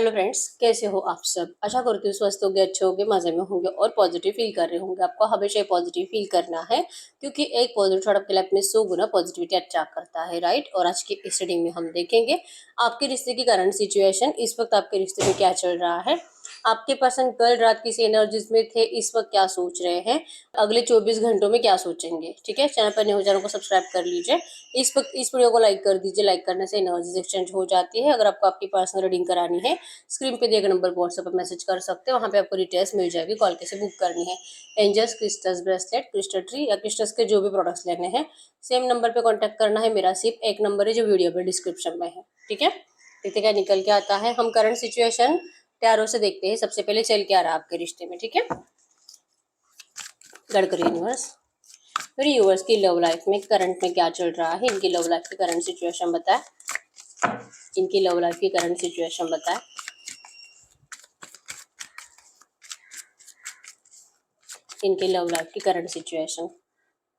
Hello friends, कैसे हो आप सब। आशा करती हूँ स्वस्थ होंगे, अच्छे होंगे, मजे में होंगे और पॉजिटिव फील कर रहे होंगे। आपको हमेशा पॉजिटिव फील करना है क्योंकि एक पॉजिटिव थॉट आपके लाइफ में 100 गुना पॉजिटिविटी अट्रैक्ट करता है, राइट। और आज की इस रीडिंग में हम देखेंगे आपके रिश्ते की करंट सिचुएशन। इस वक्त आपके रिश्ते में क्या चल रहा है, आपके पर्सन कल रात किसी एनर्जीज में थे, इस वक्त क्या सोच रहे हैं, अगले 24 घंटों में क्या सोचेंगे। ठीक है, चैनल पर नए हो चैनल को सब्सक्राइब कर लीजिए। इस वक्त इस वीडियो को लाइक कर दीजिए। लाइक करने से एनर्जीज एक्सचेंज हो जाती है। अगर आपको आपकी पर्सनल रीडिंग करानी है, स्क्रीन पे दिए गए नंबर पर व्हाट्सएप पर मैसेज कर सकते हैं। वहाँ पे आपको डिटेल्स मिल जाएगी, कॉल कैसे बुक करनी है। Angels, crystals, bracelet, crystal tree या क्रिस्टल्स के जो भी प्रोडक्ट्स लेने हैं, सेम नंबर पे कांटेक्ट करना है। मेरा सिर्फ एक नंबर है जो वीडियो पे डिस्क्रिप्शन में है। ठीक है, देखते क्या निकल के आता है। हम करंट सिचुएशन प्यारों से देखते हैं। सबसे पहले चल के आ रहा है आपके रिश्ते में। ठीक है, गड़कर यूनिवर्स, मेरे यूवर्स की लव लाइफ में करंट में क्या चल रहा है, इनकी लव लाइफ की करंट सिचुएशन बताए। इनकी लव लाइफ की करंट सिचुएशन बताए। इनकी लव लाइफ की करंट सिचुएशन।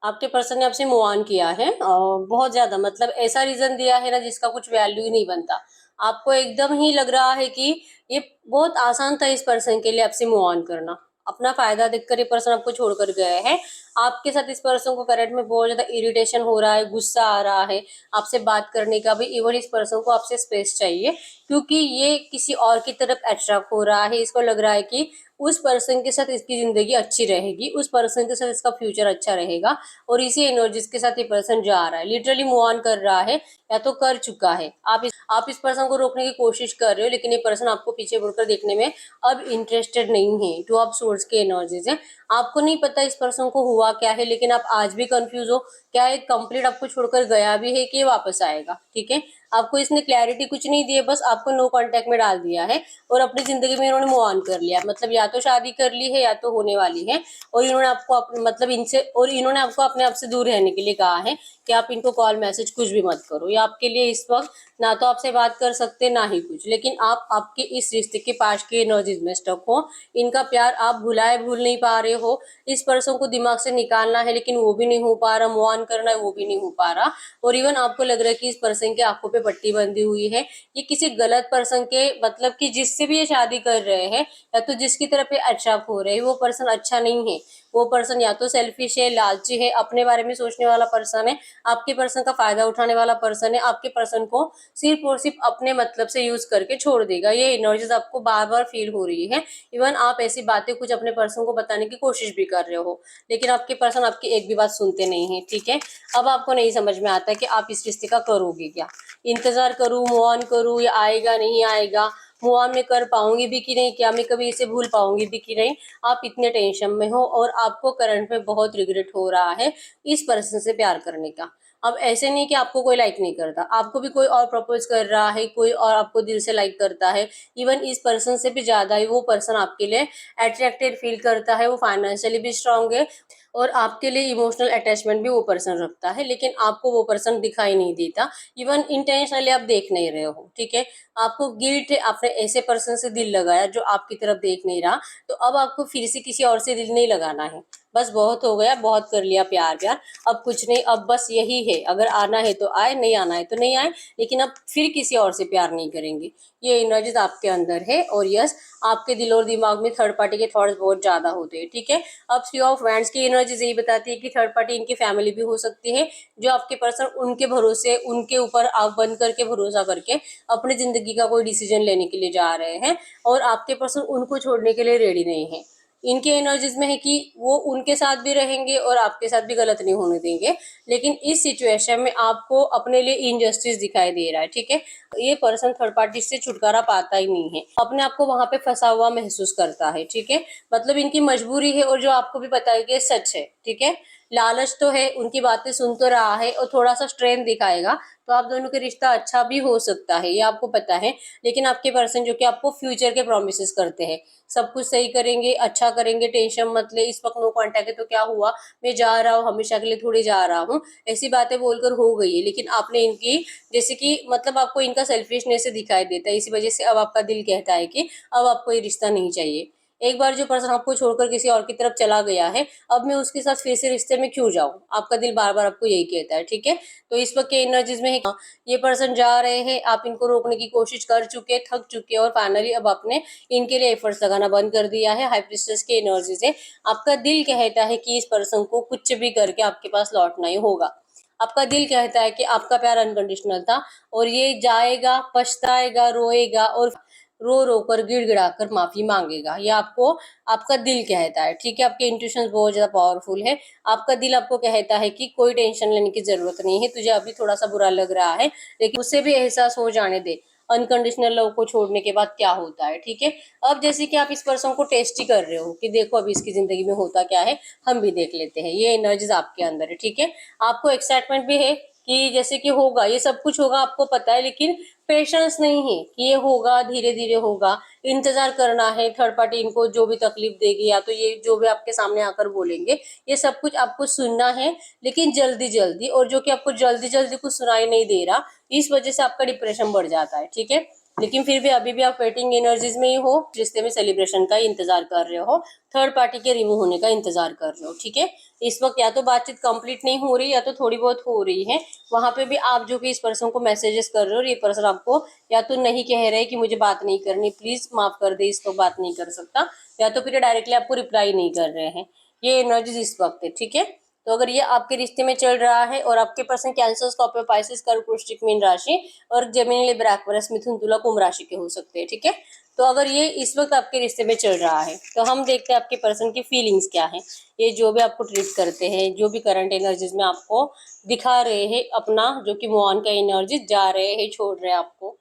आपके पर्सन ने आपसे मूव ऑन किया है और बहुत ज्यादा, मतलब ऐसा रीजन दिया है ना जिसका कुछ वैल्यू ही नहीं बनता। आपको एकदम ही लग रहा है कि ये बहुत आसान था इस पर्सन के लिए आपसे मूव ऑन करना। अपना फायदा देखकर ये पर्सन आपको छोड़कर गए हैं। आपके साथ इस पर्सन को करंट में बहुत ज्यादा इरिटेशन हो रहा है, गुस्सा आ रहा है आपसे बात करने का भी। इवन इस पर्सन को आपसे स्पेस चाहिए क्योंकि ये किसी और की तरफ अट्रैक्ट हो रहा है। इसको लग रहा है कि उस पर्सन के साथ इसकी जिंदगी अच्छी रहेगी, उस पर्सन के साथ इसका फ्यूचर अच्छा रहेगा और इसी एनर्जीज के साथ ये पर्सन जा रहा है, लिटरली मूव ऑन कर रहा है या तो कर चुका है। आप इस पर्सन को रोकने की कोशिश कर रहे हो, लेकिन ये पर्सन आपको पीछे मुड़कर देखने में अब इंटरेस्टेड नहीं है। टू ऑफ सोर्ड्स के एनर्जीज है। आपको नहीं पता इस पर्सन को हुआ क्या है, लेकिन आप आज भी कंफ्यूज हो, क्या ये कंप्लीट आपको छोड़कर गया भी है कि वापस आएगा। ठीक है, आपको इसने क्लैरिटी कुछ नहीं दी है, बस आपको नो कांटेक्ट में डाल दिया है और अपनी जिंदगी में इन्होंने मूव ऑन कर लिया। मतलब या तो शादी कर ली है या तो होने वाली है। और इन्होंने आपको मतलब इनसे, और इन्होंने आपको अपने आप से दूर रहने के लिए कहा है कि आप इनको कॉल मैसेज कुछ भी मत करो। ये आपके लिए इस वक्त ना तो आपसे बात कर सकते ना ही कुछ, लेकिन आप आपके इस रिश्ते के पास के एनर्जीज में स्टक हो। इनका प्यार आप भूल नहीं पा रहे हो। इस पर्सन को दिमाग से निकालना है लेकिन वो भी नहीं हो पा रहा, मूव ऑन करना है वो भी नहीं हो पा रहा। और इवन आपको लग रहा है कि इस पर्सन के आंखों पे पट्टी बंधी हुई है। ये किसी गलत पर्सन के, मतलब कि जिससे भी ये शादी कर रहे हैं या तो जिसकी तरफ ये अट्रैक्ट हो रहे हैं, वो पर्सन अच्छा नहीं है। वो पर्सन या तो सेल्फिश है, लालची है, अपने बारे में सोचने वाला पर्सन है, आपके पर्सन का फायदा उठाने वाला पर्सन है। आपके पर्सन को सिर्फ और सिर्फ अपने मतलब से यूज करके छोड़ देगा। ये एनर्जीज आपको बार बार फील हो रही है। इवन आप ऐसी बातें कुछ अपने पर्सन को बताने की कोशिश भी कर रहे हो, लेकिन आपके पर्सन आपकी एक भी बात सुनते नहीं है। ठीक है, अब आपको नहीं समझ में आता कि आप इस रिश्ते का करोगे क्या। इंतजार करूं, मूव ऑन करूं, या आएगा नहीं आएगा, मूव ऑन में कर पाऊंगी भी कि नहीं, क्या मैं कभी इसे भूल पाऊंगी भी कि नहीं। आप इतने टेंशन में हो और आपको करंट में बहुत रिग्रेट हो रहा है इस पर्सन से प्यार करने का। अब ऐसे नहीं कि आपको कोई लाइक नहीं करता, आपको भी कोई और प्रपोज कर रहा है, कोई और आपको दिल से लाइक करता है। इवन इस पर्सन से भी ज्यादा ही वो पर्सन आपके लिए अट्रैक्टेड फील करता है। वो फाइनेंशियली भी स्ट्रांग है और आपके लिए इमोशनल अटैचमेंट भी वो पर्सन रखता है, लेकिन आपको वो पर्सन दिखाई नहीं देता। इवन इंटेंशनली आप देख नहीं रहे हो। ठीक है, आपको गिल्ट है, आपने ऐसे पर्सन से दिल लगाया जो आपकी तरफ देख नहीं रहा, तो अब आपको फिर से किसी और से दिल नहीं लगाना है। बस बहुत हो गया, बहुत कर लिया प्यार प्यार, अब कुछ नहीं। अब बस यही है, अगर आना है तो आए, नहीं आना है तो नहीं आए, लेकिन अब फिर किसी और से प्यार नहीं करेंगे। ये एनर्जीज आपके अंदर है। और यस, आपके दिल और दिमाग में थर्ड पार्टी के थॉट्स बहुत ज्यादा होते हैं। ठीक है, अब थ्री ऑफ वैंड्स की एनर्जीज यही बताती है कि थर्ड पार्टी इनकी फैमिली भी हो सकती है, जो आपके पर्सन उनके भरोसे, उनके ऊपर आंख बंद करके भरोसा करके अपनी जिंदगी का कोई डिसीजन लेने के लिए जा रहे हैं और आपके पर्सन उनको छोड़ने के लिए रेडी नहीं है। इनके एनर्जीज में है कि वो उनके साथ भी रहेंगे और आपके साथ भी गलत नहीं होने देंगे, लेकिन इस सिचुएशन में आपको अपने लिए इनजस्टिस दिखाई दे रहा है। ठीक है, ये पर्सन थर्ड पार्टी से छुटकारा पाता ही नहीं है, अपने आप को वहां पे फंसा हुआ महसूस करता है। ठीक है, मतलब इनकी मजबूरी है और जो आपको भी पता है कि सच है। ठीक है, लालच तो है, उनकी बातें सुन तो रहा है और थोड़ा सा स्ट्रेंथ दिखाएगा, तो आप दोनों का रिश्ता अच्छा भी हो सकता है, ये आपको पता है। लेकिन आपके पर्सन जो कि आपको फ्यूचर के प्रोमिस करते हैं, सब कुछ सही करेंगे, अच्छा करेंगे, टेंशन मत ले, इस वक्त नो कांटेक्ट है तो क्या हुआ, मैं जा रहा हूँ, हमेशा के लिए थोड़ी जा रहा हूँ, ऐसी बातें बोलकर हो गई है। लेकिन आपने इनकी, जैसे कि मतलब आपको इनका सेल्फिशनेस से दिखाई देता है, इसी वजह से अब आपका दिल कहता है कि अब आपको ये रिश्ता नहीं चाहिए। एक बार जो पर्सन आपको छोड़कर किसी और की तरफ चला गया है, अब मैं उसके साथ फिर से रिश्ते में क्यों जाऊं, आपका दिल बार बार आपको यही कहता है। ठीक है, तो इस वक्त के एनर्जीज में है ये पर्सन जा रहे हैं, आप इनको रोकने की कोशिश कर चुके, थक चुके और फाइनली अब आपने इनके लिए एफर्ट्स लगाना बंद कर दिया है। हाई प्रीस्टेस की एनर्जी से आपका दिल कहता है कि इस पर्सन को कुछ भी करके आपके पास लौटना ही होगा। आपका दिल कहता है कि आपका प्यार अनकंडीशनल था और ये जाएगा, पछताएगा, रोएगा और रो रो कर गिड़गिड़ा कर माफी मांगेगा। ये आपको आपका दिल कहता है। ठीक है, आपके इंट्यूशन बहुत ज्यादा पावरफुल है। आपका दिल आपको कहता है कि कोई टेंशन लेने की जरूरत नहीं है, तुझे अभी थोड़ा सा बुरा लग रहा है लेकिन उससे भी एहसास हो जाने दे अनकंडीशनल लव को छोड़ने के बाद क्या होता है। ठीक है, अब जैसे कि आप इस पर्सन को टेस्ट ही कर रहे हो कि देखो अभी इसकी जिंदगी में होता क्या है, हम भी देख लेते हैं। ये एनर्जीज आपके अंदर है। ठीक है, आपको एक्साइटमेंट भी है कि जैसे कि होगा, ये सब कुछ होगा आपको पता है, लेकिन पेशेंस नहीं है कि ये होगा, धीरे धीरे होगा। इंतजार करना है, थर्ड पार्टी इनको जो भी तकलीफ देगी या तो ये जो भी आपके सामने आकर बोलेंगे, ये सब कुछ आपको सुनना है, लेकिन जल्दी जल्दी, और जो कि आपको जल्दी जल्दी कुछ सुनाई नहीं दे रहा, इस वजह से आपका डिप्रेशन बढ़ जाता है। ठीक है, लेकिन फिर भी अभी भी आप वेटिंग एनर्जीज में ही हो, रिश्ते में सेलिब्रेशन का इंतजार कर रहे हो, थर्ड पार्टी के रिमूव होने का इंतजार कर रहे हो। ठीक है, इस वक्त या तो बातचीत कंप्लीट नहीं हो रही या तो थोड़ी बहुत हो रही है, वहां पे भी आप जो कि इस पर्सन को मैसेजेस कर रहे हो, ये पर्सन आपको या तो नहीं कह रहे कि मुझे बात नहीं करनी, प्लीज माफ कर दे, इसको बात नहीं कर सकता, या तो फिर डायरेक्टली आपको रिप्लाई नहीं कर रहे हैं। ये एनर्जीज इस वक्त है। ठीक है, तो अगर ये आपके रिश्ते में चल रहा है और आपके पर्सन कैंसर, स्कॉर्पियो, पाइसेस, कर्क, वृश्चिक, मीन राशि और जेमिनी, लिब्रा, एक्वेरियस, मिथुन, तुला, कुंभ राशि के हो सकते हैं। ठीक है, तो अगर ये इस वक्त आपके रिश्ते में चल रहा है तो हम देखते हैं आपके पर्सन की फीलिंग्स क्या है। ये जो भी आपको ट्रीट करते हैं, जो भी करंट एनर्जीज में आपको दिखा रहे हैं अपना, जो कि मूव ऑन का एनर्जी जा रहे हैं, छोड़ रहे हैं आपको,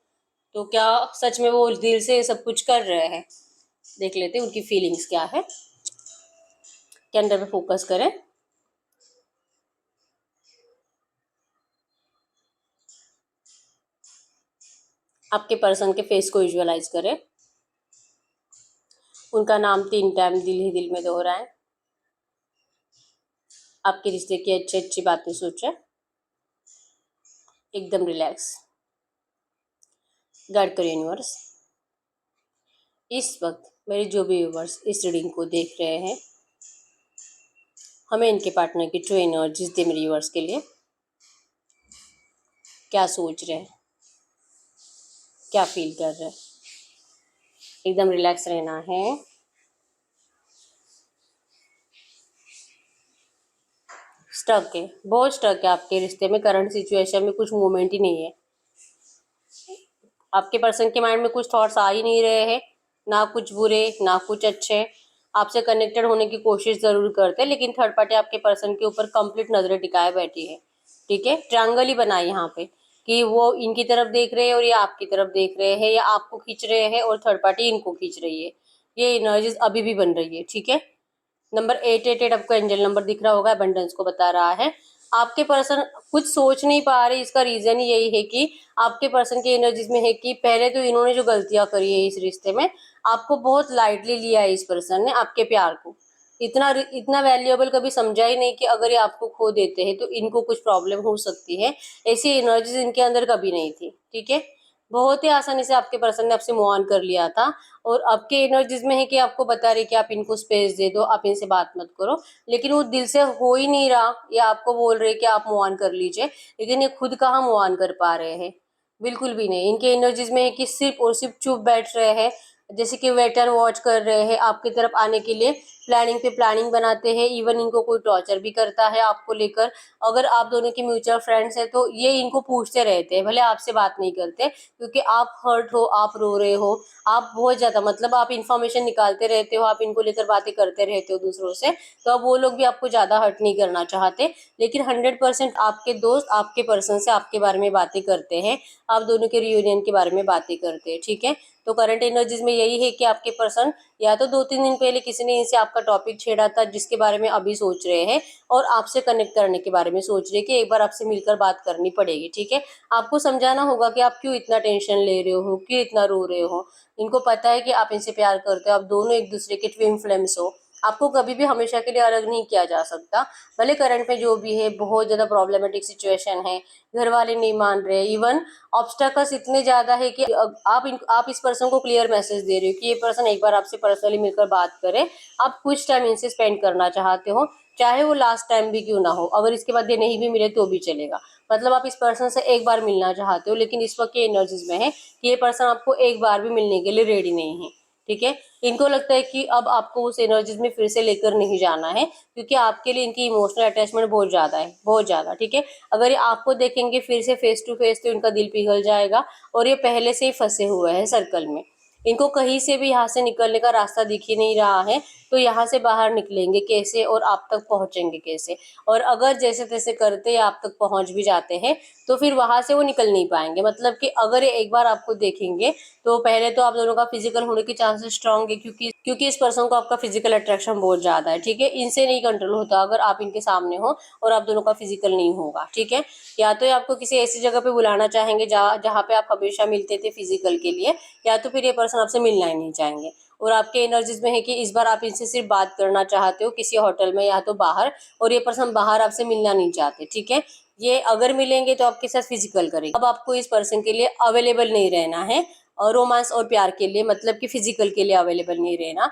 तो क्या सच में वो दिल से सब कुछ कर रहे हैं? देख लेते हैं उनकी फीलिंग्स क्या है। कैंडल पे फोकस करें। आपके पर्सन के फेस को विजुअलाइज करें। उनका नाम 3 टाइम दिल ही दिल में दोहराएं। आपके रिश्ते की अच्छी अच्छी बातें सोचें। एकदम रिलैक्स। गाइड करें यूनिवर्स, इस वक्त मेरे जो भी व्यूवर्स इस रीडिंग को देख रहे हैं, हमें इनके पार्टनर की ट्रू एनर्जीज दे मेरे व्यूवर्स के लिए। क्या सोच रहे हैं, क्या फील कर रहे हैं। एकदम रिलैक्स रहना है। स्टक है, बहुत स्टक है आपके रिश्ते में, करंट सिचुएशन में कुछ मूवमेंट ही नहीं है। आपके पर्सन के माइंड में कुछ थॉट्स आ ही नहीं रहे हैं, ना कुछ बुरे ना कुछ अच्छे। आपसे कनेक्टेड होने की कोशिश जरूर करते हैं, लेकिन थर्ड पार्टी आपके पर्सन के ऊपर कंप्लीट नजरें टिकाए बैठी है। ठीक है, ट्रायंगल ही बनाई यहाँ पे कि वो इनकी तरफ देख रहे हैं और ये आपकी तरफ देख रहे हैं, या आपको खींच रहे हैं और थर्ड पार्टी इनको खींच रही है। ये एनर्जीज अभी भी बन रही है। ठीक है, नंबर 888 आपको एंजल नंबर दिख रहा होगा, अबंडेंस को बता रहा है। आपके पर्सन कुछ सोच नहीं पा रहे, इसका रीजन यही है कि आपके पर्सन की एनर्जीज में है कि पहले तो इन्होंने जो गलतियां करी है इस रिश्ते में, आपको बहुत लाइटली लिया है इस पर्सन ने, आपके प्यार को इतना इतना वैल्यूएबल कभी समझा ही नहीं कि अगर ये आपको खो देते हैं तो इनको कुछ प्रॉब्लम हो सकती है। ऐसी एनर्जीज इनके अंदर कभी नहीं थी। ठीक है, बहुत ही आसानी से आपके पर्सन ने आपसे मूव ऑन कर लिया था, और आपके एनर्जीज में है कि आपको बता रहे कि आप इनको स्पेस दे दो, आप इनसे बात मत करो, लेकिन वो दिल से हो ही नहीं रहा। ये आपको बोल रहे कि आप मूव ऑन कर लीजिए, लेकिन ये खुद कहाँ मूव ऑन कर पा रहे हैं, बिल्कुल भी नहीं। इनके एनर्जीज में है कि सिर्फ और सिर्फ चुप बैठ रहे हैं, जैसे कि वेट एंड वॉच कर रहे हैं आपकी तरफ आने के लिए, प्लानिंग पे प्लानिंग बनाते हैं। इवन इनको कोई टॉर्चर भी करता है आपको लेकर। अगर आप दोनों के म्यूचुअल फ्रेंड्स हैं तो ये इनको पूछते रहते हैं, भले आपसे बात नहीं करते, क्योंकि आप हर्ट हो, आप रो रहे हो, आप बहुत ज्यादा मतलब आप इन्फॉर्मेशन निकालते रहते हो, आप इनको लेकर बातें करते रहते हो दूसरों से, तो अब वो लोग भी आपको ज्यादा हर्ट नहीं करना चाहते। लेकिन 100% आपके दोस्त आपके पर्सन से आपके बारे में बातें करते हैं, आप दोनों के रियूनियन के बारे में बातें करते हैं। ठीक है, तो करंट एनर्जीज में यही है कि आपके पर्सन या तो 2-3 दिन पहले किसी ने इनसे आपका टॉपिक छेड़ा था जिसके बारे में अभी सोच रहे हैं, और आपसे कनेक्ट करने के बारे में सोच रहे हैं कि एक बार आपसे मिलकर बात करनी पड़ेगी। ठीक है, आपको समझाना होगा कि आप क्यों इतना टेंशन ले रहे हो, क्यों इतना रो रहे हो। इनको पता है कि आप इनसे प्यार करते हो, आप दोनों एक दूसरे के ट्विन फ्लेम्स हो, आपको कभी भी हमेशा के लिए अलग नहीं किया जा सकता। भले करंट में जो भी है बहुत ज्यादा प्रॉब्लमेटिक सिचुएशन है, घर वाले नहीं मान रहे, इवन ऑब्स्टैकल्स इतने ज्यादा है कि आप इस पर्सन को क्लियर मैसेज दे रहे हो कि ये पर्सन एक बार आपसे पर्सनली मिलकर बात करे, आप कुछ टाइम इनसे स्पेंड करना चाहते हो, चाहे वो लास्ट टाइम भी क्यों ना हो, अगर इसके बाद ये नहीं भी मिले तो भी चलेगा। मतलब आप इस पर्सन से एक बार मिलना चाहते हो, लेकिन इस वक्त ये एनर्जीज में है कि ये पर्सन आपको एक बार भी मिलने के लिए रेडी नहीं है। ठीक है, इनको लगता है कि अब आपको उस एनर्जीज में फिर से लेकर नहीं जाना है, क्योंकि आपके लिए इनकी इमोशनल अटैचमेंट बहुत ज्यादा है, बहुत ज्यादा। ठीक है, अगर ये आपको देखेंगे फिर से फेस टू फेस तो इनका दिल पिघल जाएगा, और ये पहले से ही फंसे हुए हैं सर्कल में। इनको कहीं से भी यहाँ से निकलने का रास्ता दिख ही नहीं रहा है, तो यहाँ से बाहर निकलेंगे कैसे और आप तक पहुंचेंगे कैसे? और अगर जैसे तैसे करते आप तक पहुंच भी जाते हैं तो फिर वहां से वो निकल नहीं पाएंगे। मतलब कि अगर ये एक बार आपको देखेंगे तो पहले तो आप दोनों का फिजिकल होने के चांसेस स्ट्रांग है, क्योंकि इस पर्सन को आपका फिजिकल अट्रैक्शन बहुत ज्यादा है। ठीक है, इनसे नहीं कंट्रोल होता अगर आप इनके सामने हो और आप दोनों का फिजिकल नहीं होगा। ठीक है, या तो ये आपको किसी ऐसी जगह पे बुलाना चाहेंगे जहाँ पे आप हमेशा मिलते थे फिजिकल के लिए, या तो फिर ये पर्सन आपसे मिलना ही नहीं चाहेंगे। और आपके एनर्जीज में है कि इस बार आप इनसे सिर्फ बात करना चाहते हो किसी होटल में या तो बाहर, और ये पर्सन बाहर आपसे मिलना नहीं चाहते। ठीक है, ये अगर मिलेंगे तो आपके साथ फिजिकल करेंगे। अब आपको इस पर्सन के लिए अवेलेबल नहीं रहना है, और रोमांस और प्यार के लिए, मतलब कि फिजिकल के लिए अवेलेबल नहीं रहना।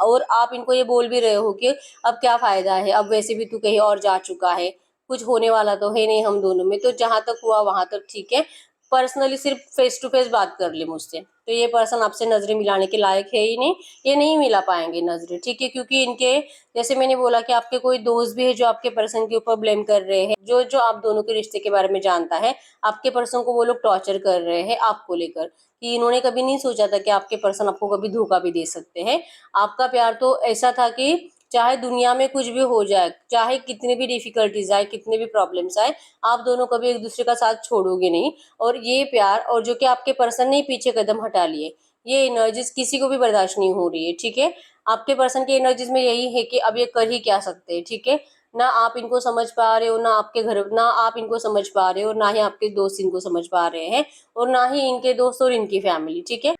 और आप इनको ये बोल भी रहे हो कि अब क्या फायदा है, अब वैसे भी तू कहीं और जा चुका है, कुछ होने वाला तो है नहीं हम दोनों में, तो जहां तक हुआ वहां तक ठीक है, पर्सनली सिर्फ फेस टू फेस बात कर ले मुझसे। तो ये पर्सन आपसे नजरें मिलाने के लायक है ही नहीं, ये नहीं मिला पाएंगे नजरें। ठीक है, क्योंकि इनके, जैसे मैंने बोला कि आपके कोई दोस्त भी है जो आपके पर्सन के ऊपर ब्लेम कर रहे हैं, जो जो आप दोनों के रिश्ते के बारे में जानता है, आपके पर्सन को वो लोग टॉर्चर कर रहे हैं आपको लेकर, कि इन्होंने कभी नहीं सोचा था कि आपके पर्सन आपको कभी धोखा भी दे सकते हैं। आपका प्यार तो ऐसा था कि चाहे दुनिया में कुछ भी हो जाए, चाहे कितनी भी डिफिकल्टीज आए, कितने भी प्रॉब्लम्स आए, आप दोनों कभी एक दूसरे का साथ छोड़ोगे नहीं। और ये प्यार, और जो कि आपके पर्सन ने पीछे कदम हटा लिए, ये एनर्जीज किसी को भी बर्दाश्त नहीं हो रही है। ठीक है, आपके पर्सन की एनर्जीज में यही है कि अब ये कर ही क्या सकते हैं। ठीक है, ना आप इनको समझ पा रहे हो, ना आप इनको समझ पा रहे हो, ना ही आपके दोस्त इनको समझ पा रहे हैं, और ना ही इनके दोस्त और इनकी फैमिली। ठीक है,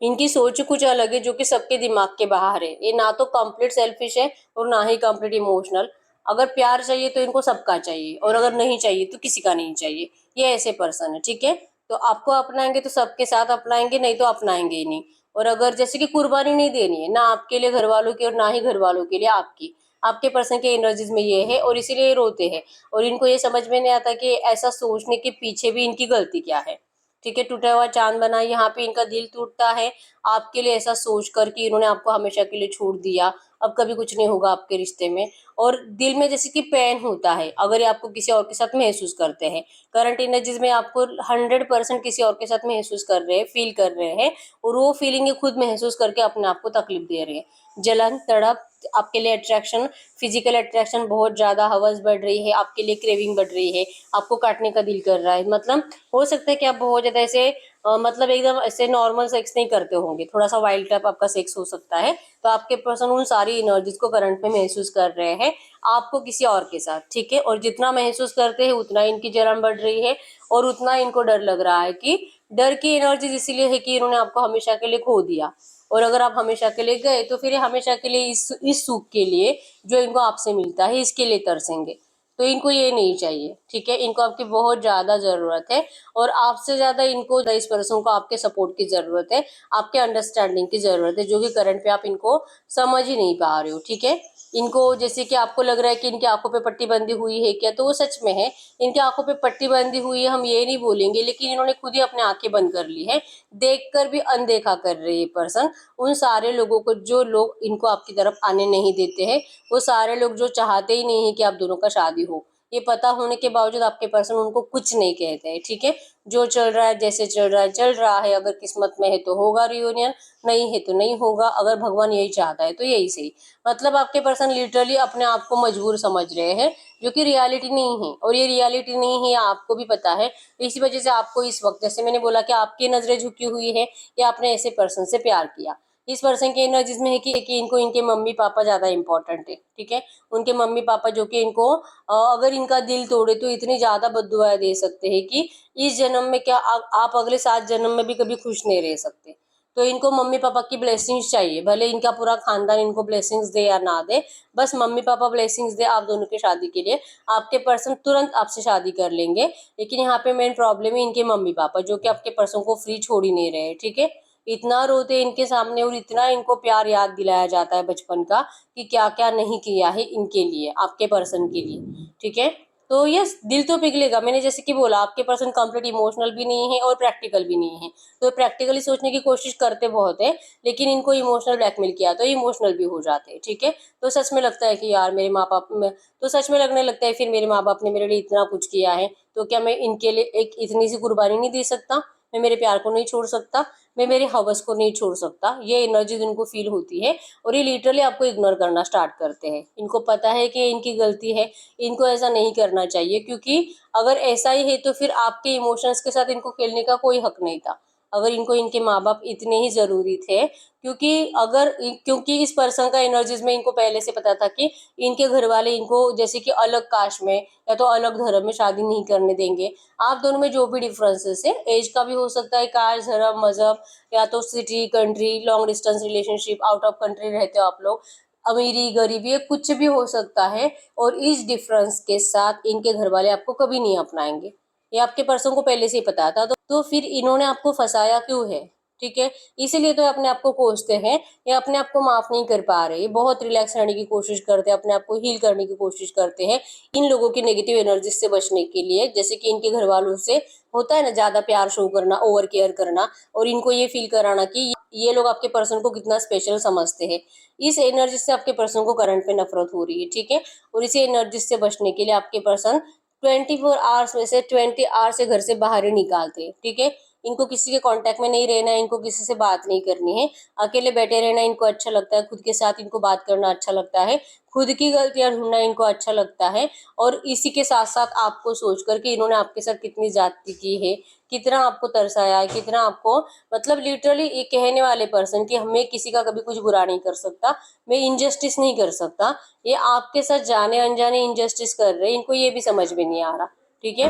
इनकी सोच कुछ अलग है जो कि सबके दिमाग के बाहर है। ये ना तो कंप्लीट सेल्फिश है और ना ही कंप्लीट इमोशनल। अगर प्यार चाहिए तो इनको सबका चाहिए, और अगर नहीं चाहिए तो किसी का नहीं चाहिए। ये ऐसे पर्सन है। ठीक है, तो आपको अपनाएंगे तो सबके साथ अपनाएंगे, नहीं तो अपनाएंगे ही नहीं। और अगर जैसे कि कुर्बानी नहीं देनी है ना आपके लिए घर वालों की, और ना ही घर वालों के लिए आपकी, आपके पर्सन के एनर्जीज में ये है, और इसीलिए ये रोते हैं। और इनको ये समझ में नहीं आता कि ऐसा सोचने के पीछे भी इनकी गलती क्या है। ठीक है, टूटा हुआ चांद बना, यहाँ पे इनका दिल टूटता है आपके लिए, ऐसा सोच कर कि इन्होंने आपको हमेशा के लिए छोड़ दिया, अब कभी कुछ नहीं होगा आपके रिश्ते में। और दिल में जैसे कि पेन होता है अगर ये आपको किसी और के साथ महसूस करते हैं। करंट एनर्जीज में आपको 100% किसी और के साथ महसूस कर रहे हैं, फील कर रहे हैं, और वो फीलिंग ये खुद महसूस करके अपने आप को तकलीफ दे रहे हैं। जलन, तड़प, आपके लिए अट्रैक्शन, फिजिकल अट्रैक्शन बहुत ज्यादा, हवस बढ़ रही है आपके लिए, क्रेविंग बढ़ रही है, आपको काटने का दिल कर रहा है। मतलब हो सकता है कि आप बहुत ज्यादा ऐसे मतलब एकदम ऐसे नॉर्मल सेक्स नहीं करते होंगे, थोड़ा सा वाइल्ड टाइप आपका सेक्स हो सकता है। तो आपके पर्सन उन सारी एनर्जीज को करंट में महसूस कर रहे हैं आपको किसी और के साथ। ठीक है, और जितना महसूस करते हैं उतना इनकी जलन बढ़ रही है, और उतना इनको डर लग रहा है कि डर की एनर्जीज इसीलिए है कि इन्होंने आपको हमेशा के लिए खो दिया। और अगर आप हमेशा के लिए गए तो फिर ये हमेशा के लिए इस सुख के लिए जो इनको आपसे मिलता है इसके लिए तरसेंगे। तो इनको ये नहीं चाहिए। ठीक है, इनको आपकी बहुत ज्यादा जरूरत है, और आपसे ज्यादा इनको इस पर्सन को आपके सपोर्ट की जरूरत है, आपके अंडरस्टैंडिंग की जरूरत है, जो कि करंट पे आप इनको समझ ही नहीं पा रहे हो। ठीक है, इनको जैसे कि आपको लग रहा है कि इनकी आंखों पे पट्टी बंदी हुई है क्या, तो वो सच में है, इनकी आंखों पे पट्टी बंदी हुई है, हम ये नहीं बोलेंगे, लेकिन इन्होंने खुद ही अपने आंखें बंद कर ली है, देखकर भी अनदेखा कर रहे हैं पर्सन उन सारे लोगों को, जो लोग इनको आपकी तरफ आने नहीं देते हैं, वो सारे लोग जो चाहते ही नहीं है कि आप दोनों का शादी हो। ये पता होने के बावजूद आपके पर्सन उनको कुछ नहीं कहते हैं। ठीक है, जो चल रहा है जैसे चल रहा है चल रहा है, अगर किस्मत में है तो होगा रियूनियन, नहीं है तो नहीं होगा, अगर भगवान यही चाहता है तो यही सही। मतलब आपके पर्सन लिटरली अपने आप को मजबूर समझ रहे हैं, जो कि रियलिटी नहीं है, और ये रियलिटी नहीं है आपको भी पता है। इसी वजह से आपको इस वक्त, जैसे मैंने बोला कि आपकी नजरें झुकी हुई है, या आपने ऐसे पर्सन से प्यार किया। इस पर्सन के एनर्जीज में है कि इनको इनके मम्मी पापा ज्यादा इंपॉर्टेंट है। ठीक है, उनके मम्मी पापा जो कि इनको अगर इनका दिल तोड़े तो इतनी ज्यादा बद्दुआएं दे सकते हैं कि इस जन्म में क्या आप अगले 7 जन्म में भी कभी खुश नहीं रह सकते। तो इनको मम्मी पापा की ब्लेसिंग्स चाहिए, भले इनका पूरा खानदान इनको ब्लेसिंग्स दे या ना दे, बस मम्मी पापा ब्लेसिंग्स दे आप दोनों की शादी के लिए, आपके पर्सन तुरंत आपसे शादी कर लेंगे। लेकिन यहाँ पे मेन प्रॉब्लम है इनके मम्मी पापा, जो कि आपके पर्सन को फ्री छोड़ ही नहीं रहे। ठीक है, इतना रोते इनके सामने और इतना इनको प्यार याद दिलाया जाता है बचपन का कि क्या क्या नहीं किया है इनके लिए, आपके पर्सन के लिए। ठीक है, तो ये दिल तो पिघलेगा। मैंने जैसे कि बोला, आपके पर्सन कंप्लीट इमोशनल भी नहीं है और प्रैक्टिकल भी नहीं है, तो प्रैक्टिकली सोचने की कोशिश करते बहुत है, लेकिन इनको इमोशनल ब्लैकमेल किया तो इमोशनल भी हो जाते हैं। ठीक है, तो सच में लगता है कि यार मेरे माँ बाप में, तो सच में लगने लगता है फिर मेरे माँ बाप ने मेरे लिए इतना कुछ किया है, तो क्या मैं इनके लिए एक इतनी सी कुर्बानी नहीं दे सकता, मैं मेरे प्यार को नहीं छोड़ सकता, मैं मेरे हवस को नहीं छोड़ सकता। ये एनर्जी उनको फील होती है और ये लिटरली आपको इग्नोर करना स्टार्ट करते हैं। इनको पता है कि इनकी गलती है, इनको ऐसा नहीं करना चाहिए, क्योंकि अगर ऐसा ही है तो फिर आपके इमोशंस के साथ इनको खेलने का कोई हक नहीं था, अगर इनको इनके माँ बाप इतने ही जरूरी थे। क्योंकि इस पर्सन का एनर्जीज में इनको पहले से पता था कि इनके घर वाले इनको जैसे कि अलग कास्ट में या तो अलग धर्म में शादी नहीं करने देंगे। आप दोनों में जो भी डिफरेंसेस है, एज का भी हो सकता है, कास्ट, धर्म, मजहब, या तो city, country, long distance relationship, out of country रहते हो आप लोग, अमीरी गरीबी, ये कुछ भी हो सकता है। और इस डिफरेंस के साथ इनके घर वाले आपको कभी नहीं अपनाएंगे, ये आपके पर्सन को पहले से ही पता था। तो फिर इन्होंने आपको फंसाया क्यों है? ठीक है, इसीलिए तो अपने आप को कोसते हैं, ये अपने आप को माफ नहीं कर पा रहे, ये बहुत रिलैक्स रहने की कोशिश करते हैं, अपने आप को हील करने की कोशिश करते हैं इन लोगों की नेगेटिव एनर्जी से बचने के लिए। जैसे कि इनके घर वालों से होता है ना ज्यादा प्यार शो करना, ओवर केयर करना, और इनको ये फील कराना कि ये लोग आपके पर्सन को कितना स्पेशल समझते हैं। इस एनर्जी से आपके पर्सन को करंट पे नफरत हो रही है। ठीक है, और इसी एनर्जी से बचने के लिए आपके पर्सन 24 आवर्स में से 20 आवर्स से घर से बाहर ही निकालते हैं। ठीक है, इनको किसी के कांटेक्ट में नहीं रहना है, इनको किसी से बात नहीं करनी है, अकेले बैठे रहना इनको अच्छा लगता है, खुद के साथ इनको बात करना अच्छा लगता है, खुद की गलतियां ढूंढना इनको अच्छा लगता है। और इसी के साथ साथ आपको सोच कर कि इन्होंने आपके साथ कितनी ज्यादती की है, कितना आपको तरसाया है, कितना आपको, मतलब लिटरली ये कहने वाले पर्सन कि हमें किसी का कभी कुछ बुरा नहीं कर सकता, मैं इनजस्टिस नहीं कर सकता, ये आपके साथ जाने अनजाने इनजस्टिस कर रहे हैं, इनको ये भी समझ में नहीं आ रहा। ठीक है,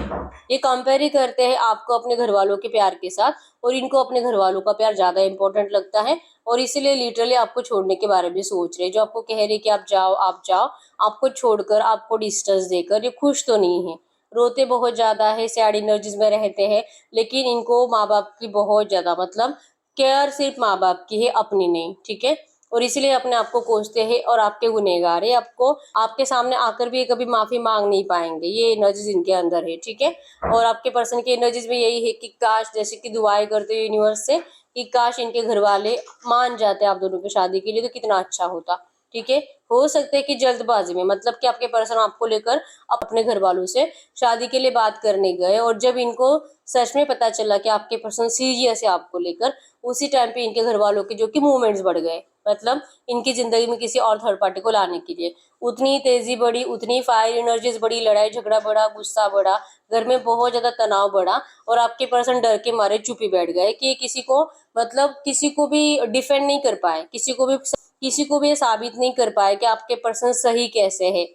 ये कंपेयर ही करते हैं आपको अपने घर वालों के प्यार के साथ, और इनको अपने घर वालों का प्यार ज्यादा इंपॉर्टेंट लगता है, और इसीलिए लिटरली आपको छोड़ने के बारे में सोच रहे हैं। जो आपको कह रहे कि आप जाओ आप जाओ, आपको छोड़कर, आपको डिस्टेंस देकर ये खुश तो नहीं है, रोते बहुत ज्यादा है, सैड एनर्जीज में रहते हैं, लेकिन इनको माँ बाप की बहुत ज्यादा, मतलब केयर सिर्फ माँ बाप की है, अपनी नहीं। ठीक है, और इसीलिए अपने आप को कोसते हैं और आपके गुनहगार है, आपको आपके सामने आकर भी ये कभी माफी मांग नहीं पाएंगे, ये एनर्जीज इनके अंदर है। ठीक है, और आपके पर्सन की एनर्जीज में यही है कि काश, जैसे कि दुआएं करते हैं यूनिवर्स से कि काश इनके घर वाले मान जाते आप दोनों की शादी के लिए, तो कितना अच्छा होता। ठीक है, हो सकता है कि जल्दबाजी में, मतलब कि आपके पर्सन आपको लेकर अपने घर वालों से शादी के लिए बात करने गए, और जब इनको सच में पता चला कि आपके पर्सन सीरियस है आपको लेकर, उसी टाइम पे इनके घर वालों के जो कि मूवमेंट्स बढ़ गए, मतलब इनकी जिंदगी में किसी और थर्ड पार्टी को लाने के लिए उतनी तेजी बढ़ी, उतनी फायर एनर्जीज बढ़ी, लड़ाई झगड़ा बढ़ा, गुस्सा बढ़ा, घर में बहुत ज्यादा तनाव बढ़ा, और आपके पर्सन डर के मारे चुप ही बैठ गए कि किसी को, मतलब किसी को भी डिफेंड नहीं कर पाए, किसी को भी ये साबित नहीं कर पाए कि आपके पर्सन सही कैसे है,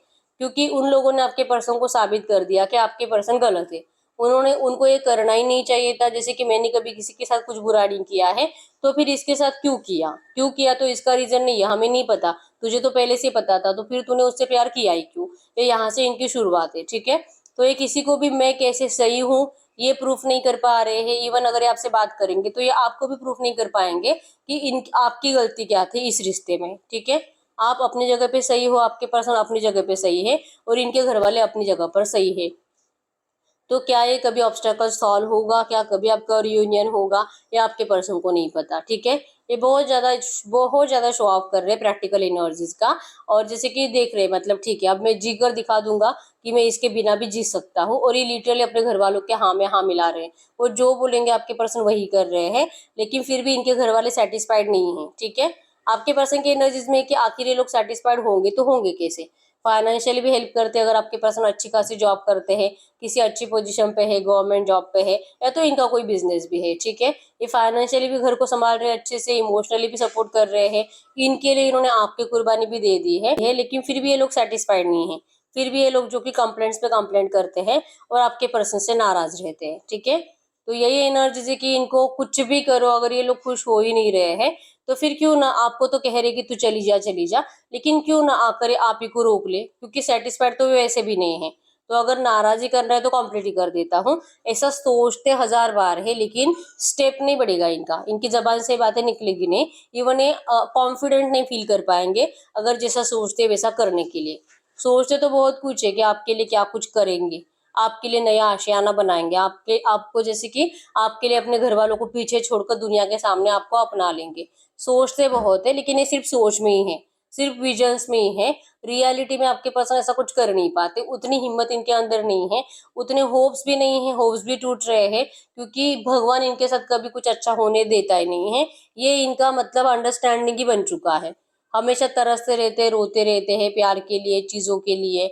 क्योंकि उन लोगों ने आपके पर्सन को साबित कर दिया कि आपके पर्सन गलत है। उनको ये करना ही नहीं चाहिए था, जैसे कि मैंने कभी किसी के साथ कुछ बुरा नहीं किया है, तो फिर इसके साथ क्यों किया, तो इसका रीजन नहीं है, हमें नहीं पता, तुझे तो पहले से पता था, तो फिर तूने उससे प्यार किया ही क्यों? ये यहाँ से इनकी शुरुआत है। ठीक है, तो ये किसी को भी मैं कैसे सही हूँ ये प्रूफ नहीं कर पा रहे हैं। इवन अगर ये आपसे बात करेंगे तो ये आपको भी प्रूफ नहीं कर पाएंगे कि इन आपकी गलती क्या थी इस रिश्ते में। ठीक है, आप अपनी जगह पे सही हो, आपके पर्सन अपनी जगह पे सही है, और इनके घर वाले अपनी जगह पर सही है। तो क्या ये कभी ऑब्स्टेकल सॉल्व होगा, क्या कभी आपका रियूनियन होगा, ये आपके पर्सन को नहीं पता। ठीक है, ये बहुत ज्यादा शो ऑफ कर रहे हैं प्रैक्टिकल एनर्जीज का, और जैसे कि देख रहे हैं, मतलब ठीक है अब मैं जी कर दिखा दूंगा कि मैं इसके बिना भी जी सकता हूँ, और ये लिटरली अपने घर वालों के हाँ में हाँ मिला रहे हैं, वो जो बोलेंगे आपके पर्सन वही कर रहे हैं, लेकिन फिर भी इनके घर वाले सेटिस्फाइड नहीं है। ठीक है, आपके पर्सन की एनर्जीज में कि आखिर ये लोग सेटिस्फाइड होंगे तो होंगे कैसे? फाइनेंशियली भी हेल्प करते हैं, अगर आपके पर्सन अच्छी खासी जॉब करते हैं, किसी अच्छी पोजीशन पे है, गवर्नमेंट जॉब पे है, या तो इनका कोई बिजनेस भी है। ठीक है, ये फाइनेंशियली भी घर को संभाल रहे हैं अच्छे से, इमोशनली भी सपोर्ट कर रहे हैं, इनके लिए इन्होंने आपकी कुर्बानी भी दे दी है, लेकिन फिर भी ये लोग सेटिस्फाइड नहीं है, फिर भी ये लोग जो कि कंप्लेंट्स पे कंप्लेंट करते हैं और आपके पर्सन से नाराज रहते हैं। ठीक है, तो यही एनर्जी है कि इनको कुछ भी करो, अगर ये लोग खुश हो ही नहीं रहे हैं तो फिर क्यों ना, आपको तो कह रहे कि तू चली जा चली जा, लेकिन क्यों ना आकर आप ही को रोक ले, क्योंकि सेटिस्फाइड तो वे वैसे भी नहीं है। तो अगर नाराजी करना है तो कंप्लीट ही कर देता हूँ। ऐसा सोचते हजार बार है, लेकिन स्टेप नहीं बढ़ेगा इनका, इनकी जबान से बातें निकलेगी नहीं, इवन ये कॉन्फिडेंट नहीं फील कर पाएंगे अगर जैसा सोचते वैसा करने के लिए। सोचते तो बहुत कुछ है कि आपके लिए क्या कुछ करेंगे, आपके लिए नया आशियाना बनाएंगे, आपको जैसे कि आपके लिए अपने घर वालों को पीछे छोड़कर दुनिया के सामने आपको अपना लेंगे। सोचते बहुत है, लेकिन ये सिर्फ सोच में ही है, सिर्फ विजन्स में ही है। रियलिटी में आपके पर्सन ऐसा कुछ कर नहीं पाते, उतनी हिम्मत इनके अंदर नहीं है, उतने होप्स भी नहीं है, होप्स भी टूट रहे हैं, क्योंकि भगवान इनके साथ कभी कुछ अच्छा होने देता ही नहीं है। ये इनका मतलब अंडरस्टैंडिंग ही बन चुका है, हमेशा तरसते रहते हैं, रोते रहते हैं प्यार के लिए, चीजों के लिए।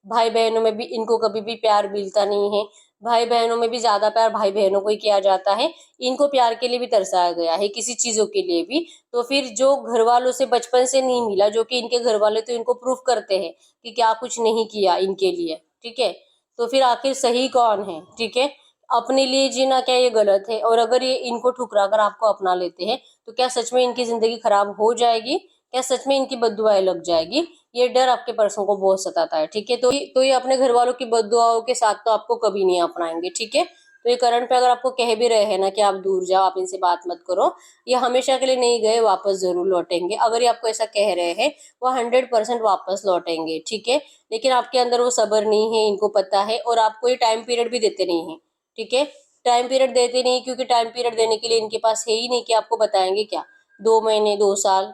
भाई बहनों में भी इनको कभी भी प्यार मिलता नहीं है, भाई बहनों में भी ज्यादा प्यार भाई बहनों को ही किया जाता है। इनको प्यार के लिए भी तरसाया गया है, किसी चीजों के लिए भी। तो फिर जो घर वालों से बचपन से नहीं मिला, जो कि इनके घर वाले तो इनको प्रूफ करते हैं कि क्या कुछ नहीं किया इनके लिए, ठीक है, तो फिर आखिर सही कौन है, ठीक है। अपने लिए जीना क्या ये गलत है, और अगर ये इनको ठुकरा कर आपको अपना लेते हैं तो क्या सच में इनकी जिंदगी खराब हो जाएगी, क्या सच में इनकी बददुआएं लग जाएगी? ये डर आपके पर्सन को बहुत सताता है, ठीक है। तो ये अपने घर वालों की बददुआओं के साथ तो आपको कभी नहीं अपनाएंगे, ठीक है। तो ये करंट पे अगर आपको कह भी रहे हैं ना कि आप दूर जाओ, आप इनसे बात मत करो, ये हमेशा के लिए नहीं गए, वापस जरूर लौटेंगे। अगर ये आपको ऐसा कह रहे हैं, वो 100% वापस लौटेंगे, ठीक है। लेकिन आपके अंदर वो सब्र नहीं है, इनको पता है, और आपको ये टाइम पीरियड भी देते नहीं है, ठीक है। टाइम पीरियड देते नहीं, क्योंकि टाइम पीरियड देने के लिए इनके पास है ही नहीं कि आपको बताएंगे क्या, 2 महीने 2 साल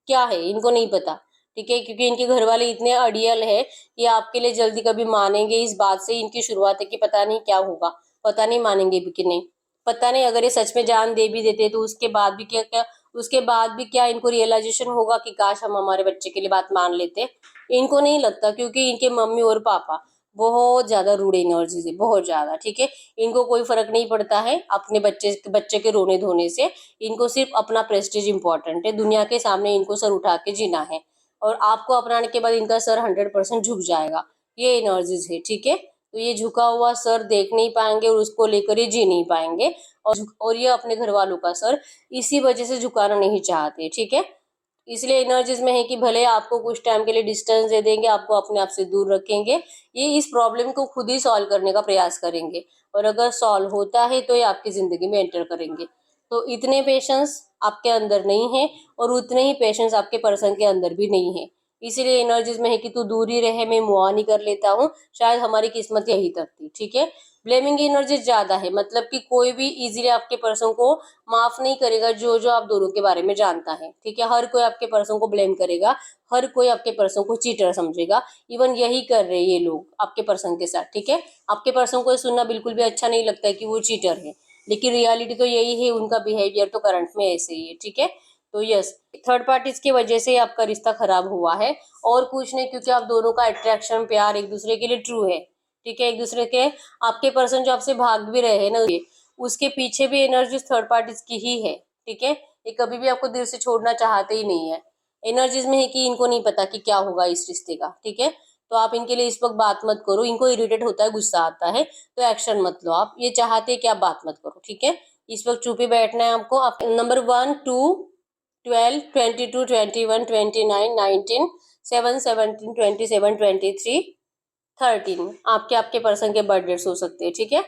क्या है इनको नहीं पता, ठीक है। क्योंकि इनके घर वाले इतने अड़ियल है कि आपके लिए जल्दी कभी मानेंगे, इस बात से इनकी शुरुआत है कि पता नहीं क्या होगा, पता नहीं मानेंगे भी कि नहीं, पता नहीं अगर ये सच में जान दे भी देते तो उसके बाद भी क्या क्या, उसके बाद भी क्या इनको रियलाइजेशन होगा कि काश हम हमारे बच्चे के लिए बात मान लेते। इनको नहीं लगता, क्योंकि इनके मम्मी और पापा बहुत ज्यादा रूड एनर्जी है, बहुत ज्यादा, ठीक है। इनको कोई फर्क नहीं पड़ता है अपने बच्चे बच्चे के रोने धोने से, इनको सिर्फ अपना प्रेस्टीज इंपॉर्टेंट है, दुनिया के सामने इनको सर उठा के जीना है, और आपको अपनाने के बाद इनका सर 100% झुक जाएगा। ये एनर्जीज है, ठीक है। तो ये झुका हुआ सर देख नहीं पाएंगे और उसको लेकर ये जी नहीं पाएंगे, और ये अपने घर वालों का सर इसी वजह से झुकाना नहीं चाहते, ठीक है। इसलिए एनर्जीज में है कि भले आपको कुछ टाइम के लिए डिस्टेंस दे देंगे, आपको अपने आप से दूर रखेंगे, ये इस प्रॉब्लम को खुद ही सॉल्व करने का प्रयास करेंगे, और अगर सॉल्व होता है तो ये आपकी जिंदगी में एंटर करेंगे। तो इतने पेशेंस आपके अंदर नहीं है, और उतने ही पेशेंस आपके पर्सन के अंदर भी नहीं है। इसीलिए एनर्जीज में है कि तू दूर ही रहे, मैं मूव ऑन ही कर लेता हूँ, शायद हमारी किस्मत यही तक थी, ठीक है। ब्लेमिंग एनर्जी ज्यादा है, मतलब कि कोई भी इजीली आपके पर्सन को माफ नहीं करेगा जो जो आप दोनों के बारे में जानता है, ठीक है। हर कोई आपके पर्सन को ब्लेम करेगा, हर कोई आपके पर्सन को चीटर समझेगा। इवन यही कर रहे हैं ये लोग आपके पर्सन के साथ, ठीक है। आपके पर्सन को ये सुनना बिल्कुल भी अच्छा नहीं लगता है कि वो चीटर है, लेकिन रियलिटी तो यही है, उनका बिहेवियर तो करंट में ऐसे ही है, ठीक है। तो यस, थर्ड पार्टीज की वजह से आपका रिश्ता खराब हुआ है, और कुछ नहीं, क्योंकि आप दोनों का अट्रैक्शन प्यार एक दूसरे के लिए ट्रू है, ठीक है। एक दूसरे के, आपके पर्सन जो आपसे भाग भी रहे हैं ना, उसके पीछे भी एनर्जीज थर्ड पार्टीज की ही है, ठीक है। ये कभी भी आपको दिल से छोड़ना चाहते ही नहीं है। एनर्जीज में है कि इनको नहीं पता कि क्या होगा इस रिश्ते का, ठीक है। तो आप इनके लिए इस वक्त बात मत करो, इनको इरिटेट होता है, गुस्सा आता है, तो एक्शन मत लो आप, ये चाहते हैं कि आप बात मत करो, ठीक है। इस वक्त चुप ही बैठना है आपको। आप नंबर 1 2 12 22 21 29 19 7 17 27 23 13 आपके आपके पर्सन के बर्थडेट्स हो सकते हैं, ठीक है।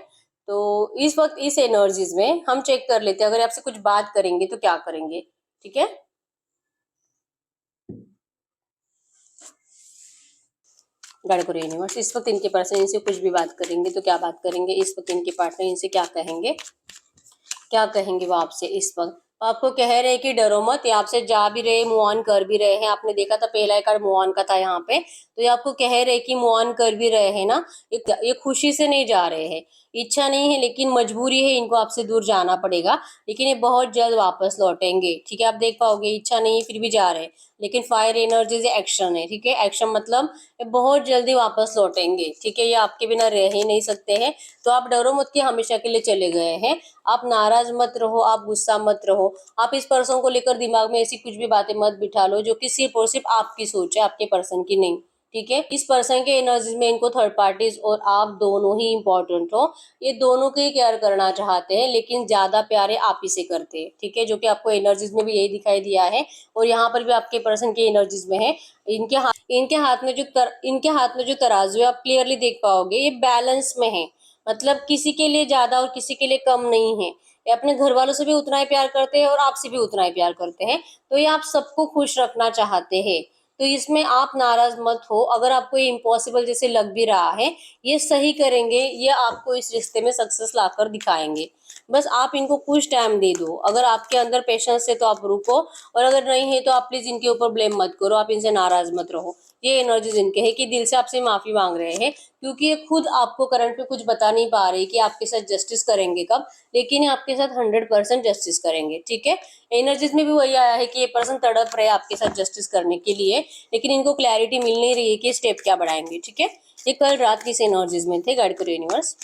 तो इस वक्त इस एनर्जीज में हम चेक कर लेते हैं, अगर आपसे कुछ बात करेंगे तो क्या करेंगे, ठीक है। गड़बड़ यूनिवर्स, इस वक्त इनके पर्सन इनसे कुछ भी बात करेंगे तो क्या बात करेंगे, इस वक्त इनके पार्टनर इनसे क्या कहेंगे, क्या कहेंगे वो आपसे इस वक्त। आपको कह रहे हैं कि डरो मत, ये आपसे जा भी रहे, मूव ऑन कर भी रहे हैं। आपने देखा था पहला एक कार्ड मूव ऑन का था यहाँ पे, तो ये आपको कह रहे हैं कि मूव ऑन कर भी रहे हैं ना, ये खुशी से नहीं जा रहे हैं, इच्छा नहीं है, लेकिन मजबूरी है, इनको आपसे दूर जाना पड़ेगा, लेकिन ये बहुत जल्द वापस लौटेंगे, ठीक है। आप देख पाओगे, इच्छा नहीं फिर भी जा रहे हैं, लेकिन फायर एनर्जी एक्शन है, ठीक है। एक्शन मतलब ये बहुत जल्दी वापस लौटेंगे, ठीक है। ये आपके बिना रह ही नहीं सकते हैं। तो आप डरो मत कि हमेशा के लिए चले गए हैं, आप नाराज मत रहो, आप गुस्सा मत रहो, आप इस पर्सन को लेकर दिमाग में ऐसी कुछ भी बातें मत बिठा लो जो कि सिर्फ और सिर्फ आपकी सोच है, आपके पर्सन की नहीं, ठीक है। इस पर्सन के एनर्जीज में इनको थर्ड पार्टीज और आप दोनों ही इंपॉर्टेंट हो, ये दोनों की केयर करना चाहते हैं, लेकिन ज्यादा प्यारे आप ही से करते हैं, ठीक है, जो कि आपको एनर्जीज में भी यही दिखाई दिया है और यहाँ पर भी आपके पर्सन की एनर्जीज में है। इनके हाथ में जो तराजू है आप क्लियरली देख पाओगे, ये बैलेंस में है, मतलब किसी के लिए ज्यादा और किसी के लिए कम नहीं है। ये अपने घर वालों से भी उतना ही प्यार करते हैं और आपसे भी उतना ही प्यार करते हैं, तो ये आप सबको खुश रखना चाहते हैं। तो इसमें आप नाराज मत हो, अगर आपको ये इम्पॉसिबल जैसे लग भी रहा है, ये सही करेंगे, ये आपको इस रिश्ते में सक्सेस लाकर दिखाएंगे। बस आप इनको कुछ टाइम दे दो, अगर आपके अंदर पेशेंस है तो आप रुको, और अगर नहीं है तो आप प्लीज इनके ऊपर ब्लेम मत करो, आप इनसे नाराज मत रहो। ये एनर्जीज इनके है कि दिल से आपसे माफी मांग रहे हैं, क्योंकि ये खुद आपको करंट में कुछ बता नहीं पा रहे कि आपके साथ जस्टिस करेंगे कब, लेकिन ये आपके साथ 100% जस्टिस करेंगे, ठीक है। एनर्जीज में भी वही आया है कि ये पर्सन तड़प रहे आपके साथ जस्टिस करने के लिए, लेकिन इनको क्लैरिटी मिल नहीं रही है कि स्टेप क्या बढ़ाएंगे, ठीक है। ये कल रात किस एनर्जीज में थे, गाइड करो यूनिवर्स।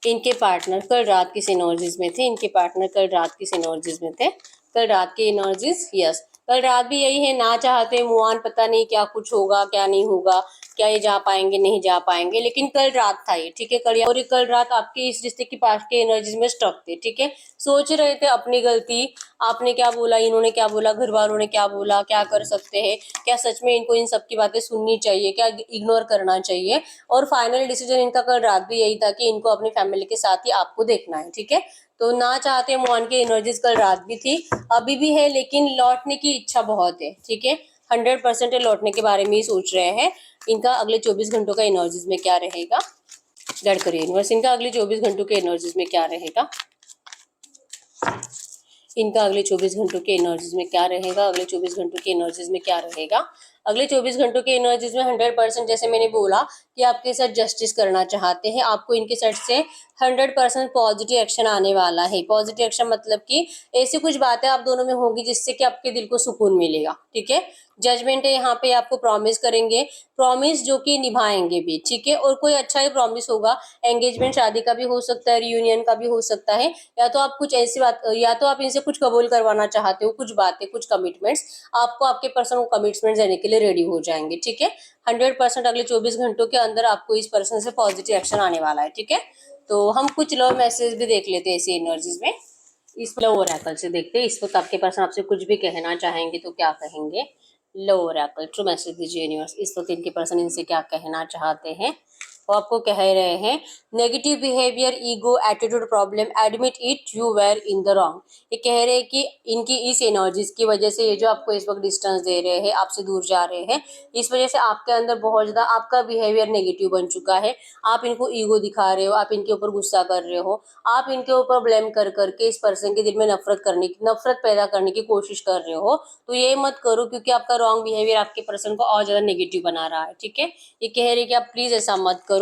इनके पार्टनर कल रात किस एनर्जीज में थे, इनके पार्टनर कल रात किस एनर्जीज में थे, कल रात की एनर्जीज, यस, कल रात भी यही है, ना चाहते मुंह ऑन, पता नहीं क्या कुछ होगा क्या नहीं होगा, क्या ये जा पाएंगे नहीं जा पाएंगे, लेकिन कल रात था ये, ठीक है। और ये कल रात आपके इस रिश्ते के पास के एनर्जीज में स्टक थे, ठीक है। सोच रहे थे अपनी गलती, आपने क्या बोला, इन्होंने क्या बोला, घर वालों ने क्या बोला, क्या कर सकते हैं, क्या सच में इनको इन सब की बातें सुननी चाहिए, क्या इग्नोर करना चाहिए, और फाइनल डिसीजन इनका कल रात भी यही था कि इनको अपनी फैमिली के साथ ही आपको देखना है, ठीक है। तो ना चाहते मोहन की एनर्जीज कल रात भी थी, अभी भी है, लेकिन लौटने की इच्छा बहुत है, ठीक है। 100% लौटने के बारे में ही सोच रहे हैं। इनका अगले 24 घंटों का एनर्जीज में क्या रहेगा, गाइड करिए यूनिवर्स, इनका अगले 24 घंटों के एनर्जीज में क्या रहेगा, इनका अगले 24 घंटों के एनर्जीज में क्या रहेगा, अगले 24 घंटों के एनर्जीज में क्या रहेगा। अगले 24 घंटों के एनर्जीज में 100%, जैसे मैंने बोला कि आपके साथ जस्टिस करना चाहते हैं, आपको इनके साइड से 100% पॉजिटिव एक्शन आने वाला है। पॉजिटिव एक्शन मतलब कि ऐसी कुछ बातें आप दोनों में होगी जिससे कि आपके दिल को सुकून मिलेगा, ठीक है। जजमेंट है यहाँ पे, आपको प्रॉमिस करेंगे, प्रॉमिस जो कि निभाएंगे भी, ठीक है। और कोई अच्छा ही प्रॉमिस होगा, एंगेजमेंट शादी का भी हो सकता है, रियूनियन का भी हो सकता है, या तो आप कुछ ऐसी बात, या तो आप इनसे कुछ कबूल करवाना चाहते हो, कुछ बातें, कुछ कमिटमेंट्स, आपको आपके पर्सन को कमिटमेंट देने के लिए रेडी हो जाएंगे, ठीक है। 100% अगले 24 घंटों के अंदर आपको इस पर्सन से पॉजिटिव एक्शन आने वाला है, ठीक है। तो हम कुछ लव मैसेज भी देख लेते हैं ऐसी एनर्जीज में, इस लव ओरेकल से देखते हैं इस वक्त आपके पर्सन आपसे कुछ भी कहना चाहेंगे तो क्या कहेंगे। लव ओरेकल, ट्रू मैसेज दीजिए यूनिवर्स, इस वक्त इनके पर्सन इनसे क्या कहना चाहते हैं। वो आपको कह रहे हैं, negative behaviour, ego, attitude problem, admit it, you were in the wrong. ये कह रहे हैं कि इनकी इस एनर्जीज की वजह से ये जो आपको इस वक्त डिस्टेंस दे रहे हैं, आपसे दूर जा रहे हैं, इस वजह से आपके अंदर बहुत ज्यादा आपका बिहेवियर नेगेटिव बन चुका है। आप इनको ईगो दिखा रहे हो, आप इनके ऊपर गुस्सा कर रहे हो, आप इनके ऊपर ब्लेम कर करके इस पर्सन के दिल में नफरत पैदा करने की कोशिश कर रहे हो। तो ये मत करो, क्योंकि आपका रॉन्ग बिहेवियर आपके पर्सन को और ज्यादा नेगेटिव बना रहा है, ठीक है। ये कह रहे हैं कि आप प्लीज ऐसा मत करो।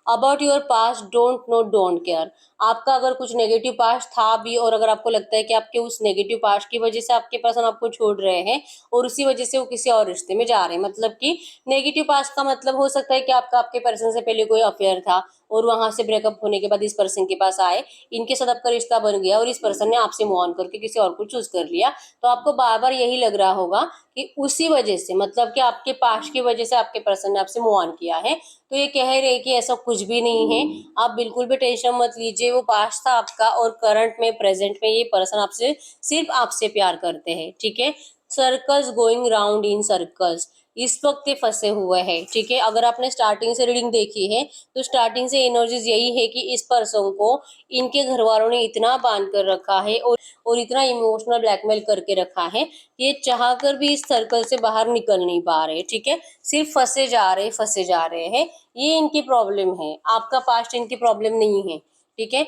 About your past, don't know don't care. आपका अगर कुछ नेगेटिव पास्ट था भी, और अगर आपको लगता है कि आपके उस नेगेटिव पास्ट की वजह से आपके पर्सन आपको छोड़ रहे हैं और उसी वजह से वो किसी और रिश्ते में जा रहे हैं, मतलब कि नेगेटिव पास्ट का मतलब हो सकता है कि आपका आपके पर्सन से पहले कोई अफेयर था और वहां से ब्रेकअप होने के बाद इस पर्सन के पास आए, इनके साथ आपका रिश्ता बन गया और इस पर्सन ने आपसे मूव ऑन करके किसी और को चूज कर लिया। तो आपको बार बार यही लग रहा होगा कि उसी वजह से, मतलब कि आपके पास्ट की वजह से आपके पर्सन ने आपसे मूव ऑन किया है। तो ये कह रहे हैं कि ऐसा कुछ भी नहीं है, आप बिल्कुल भी टेंशन मत लीजिए, वो पास्ट था आपका और करंट में प्रेजेंट में ये पर्सन आपसे सिर्फ आपसे प्यार करते हैं, ठीक है। Circles going round in circles, इस वक्त ये फंसे हुए हैं, ठीक है। अगर आपने स्टार्टिंग से रीडिंग देखी है तो स्टार्टिंग से एनर्जीज यही है कि इस पर्सन को इनके घर वालों ने इतना बांध कर रखा है और इतना इमोशनल ब्लैकमेल करके रखा है, ये चाह कर भी इस सर्कल से बाहर निकल नहीं पा रहे, ठीक है। सिर्फ फंसे जा रहे हैं, ये इनकी प्रॉब्लम है, आपका पास्ट इनकी प्रॉब्लम नहीं है, ठीक है।